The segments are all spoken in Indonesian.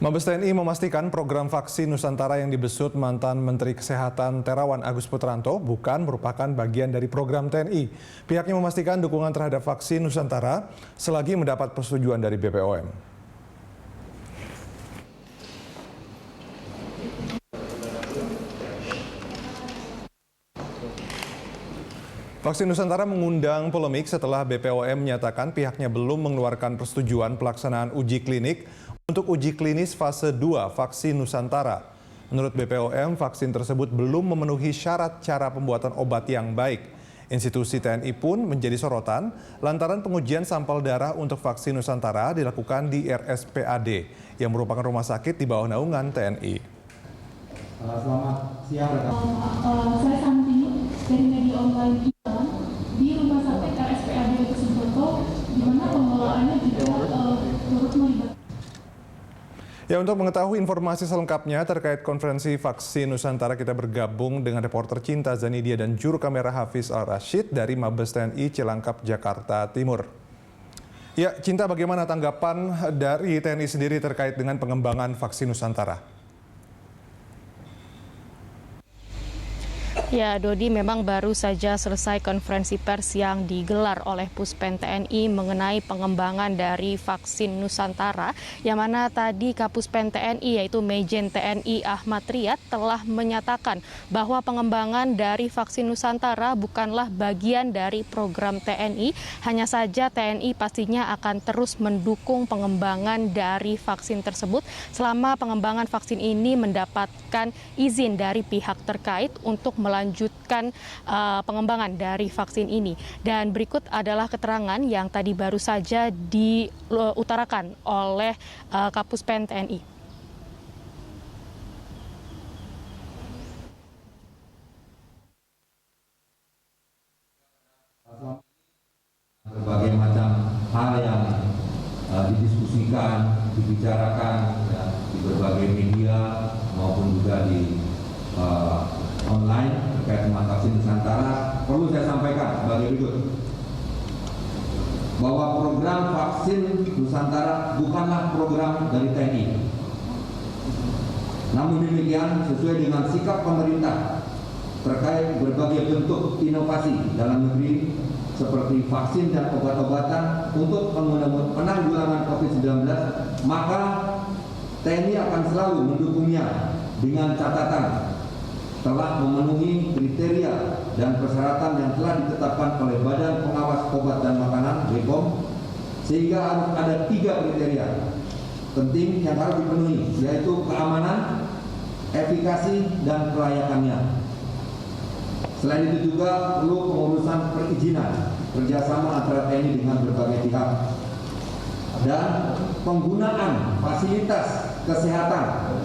Mabes TNI memastikan program vaksin Nusantara yang dibesut mantan Menteri Kesehatan Terawan Agus Putranto bukan merupakan bagian dari program TNI. Pihaknya memastikan dukungan terhadap vaksin Nusantara selagi mendapat persetujuan dari BPOM. Vaksin Nusantara mengundang polemik setelah BPOM menyatakan pihaknya belum mengeluarkan persetujuan pelaksanaan uji klinik untuk uji klinis fase 2 vaksin Nusantara. Menurut BPOM, vaksin tersebut belum memenuhi syarat cara pembuatan obat yang baik. Institusi TNI pun menjadi sorotan lantaran pengujian sampel darah untuk vaksin Nusantara dilakukan di RSPAD yang merupakan rumah sakit di bawah naungan TNI. Selamat siang. Saya Santi dari media online di rumah sakit RSPAD Subroto, di mana pengelolaannya juga turut melibatkan. Ya, untuk mengetahui informasi selengkapnya terkait konferensi vaksin Nusantara, kita bergabung dengan reporter Cinta Zanidia dan juru kamera Hafiz Al-Rashid dari Mabes TNI Cilangkap, Jakarta Timur. Ya, Cinta, bagaimana tanggapan dari TNI sendiri terkait dengan pengembangan vaksin Nusantara? Ya, Dodi, memang baru saja selesai konferensi pers yang digelar oleh Puspen TNI mengenai pengembangan dari vaksin Nusantara, yang mana tadi Kapuspen TNI yaitu Majen TNI Ahmad Riyad telah menyatakan bahwa pengembangan dari vaksin Nusantara bukanlah bagian dari program TNI, hanya saja TNI pastinya akan terus mendukung pengembangan dari vaksin tersebut selama pengembangan vaksin ini mendapatkan izin dari pihak terkait untuk melanjutkan pengembangan dari vaksin ini. Dan berikut adalah keterangan yang tadi baru saja diutarakan oleh Kapuspen TNI. Berbagai macam hal yang didiskusikan, dibicarakan ya, di berbagai media maupun juga di online terkait dengan vaksin Nusantara, perlu saya sampaikan sebagai berikut. Bahwa program vaksin Nusantara bukanlah program dari TNI. Namun demikian, sesuai dengan sikap pemerintah terkait berbagai bentuk inovasi dalam negeri seperti vaksin dan obat-obatan untuk penanggulangan COVID-19, maka TNI akan selalu mendukungnya dengan catatan telah memenuhi kriteria dan persyaratan yang telah ditetapkan oleh Badan Pengawas Obat dan Makanan (BPOM), sehingga harus ada 3 kriteria penting yang harus dipenuhi, yaitu keamanan, efikasi, dan kelayakannya. Selain itu juga perlu pengurusan perizinan kerjasama antara TNI dengan berbagai pihak, dan penggunaan fasilitas kesehatan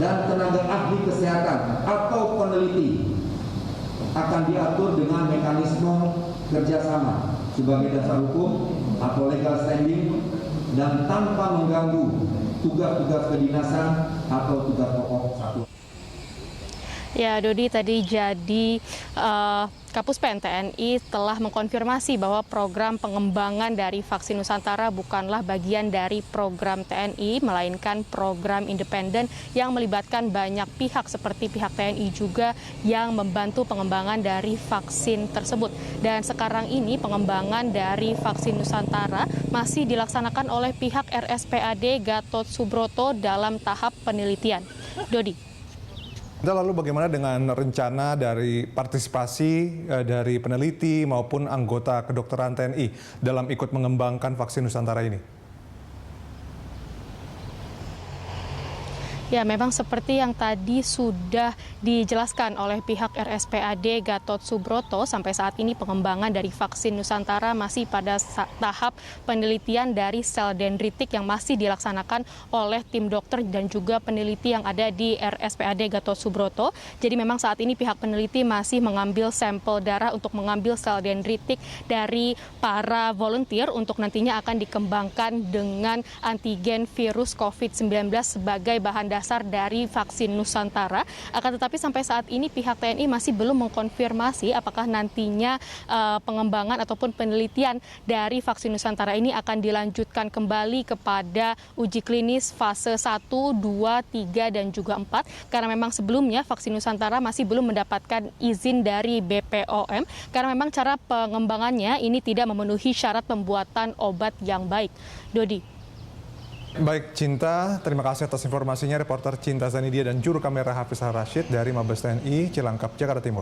dan tenaga ahli kesehatan atau peneliti akan diatur dengan mekanisme kerjasama sebagai dasar hukum atau legal standing dan tanpa mengganggu tugas-tugas kedinasan atau tugas pokok satuan. Ya, Dodi, tadi jadi Kapuspen TNI telah mengkonfirmasi bahwa program pengembangan dari vaksin Nusantara bukanlah bagian dari program TNI, melainkan program independen yang melibatkan banyak pihak seperti pihak TNI juga yang membantu pengembangan dari vaksin tersebut. Dan sekarang ini pengembangan dari vaksin Nusantara masih dilaksanakan oleh pihak RSPAD Gatot Subroto dalam tahap penelitian. Dodi. Lalu bagaimana dengan rencana dari partisipasi dari peneliti maupun anggota kedokteran TNI dalam ikut mengembangkan vaksin Nusantara ini? Ya, memang seperti yang tadi sudah dijelaskan oleh pihak RSPAD Gatot Subroto, sampai saat ini pengembangan dari vaksin Nusantara masih pada tahap penelitian dari sel dendritik yang masih dilaksanakan oleh tim dokter dan juga peneliti yang ada di RSPAD Gatot Subroto. Jadi memang saat ini pihak peneliti masih mengambil sampel darah untuk mengambil sel dendritik dari para volunteer untuk nantinya akan dikembangkan dengan antigen virus COVID-19 sebagai bahan dasar dasar dari vaksin Nusantara. Akan tetapi sampai saat ini pihak TNI masih belum mengkonfirmasi apakah nantinya pengembangan ataupun penelitian dari vaksin Nusantara ini akan dilanjutkan kembali kepada uji klinis fase 1, 2, 3, dan juga 4. Karena memang sebelumnya vaksin Nusantara masih belum mendapatkan izin dari BPOM. Karena memang cara pengembangannya ini tidak memenuhi syarat pembuatan obat yang baik. Dodi. Baik, Cinta, terima kasih atas informasinya. Reporter Cinta Zanidia dan juru kamera Hafizah Rashid dari Mabes TNI Cilangkap, Jakarta Timur.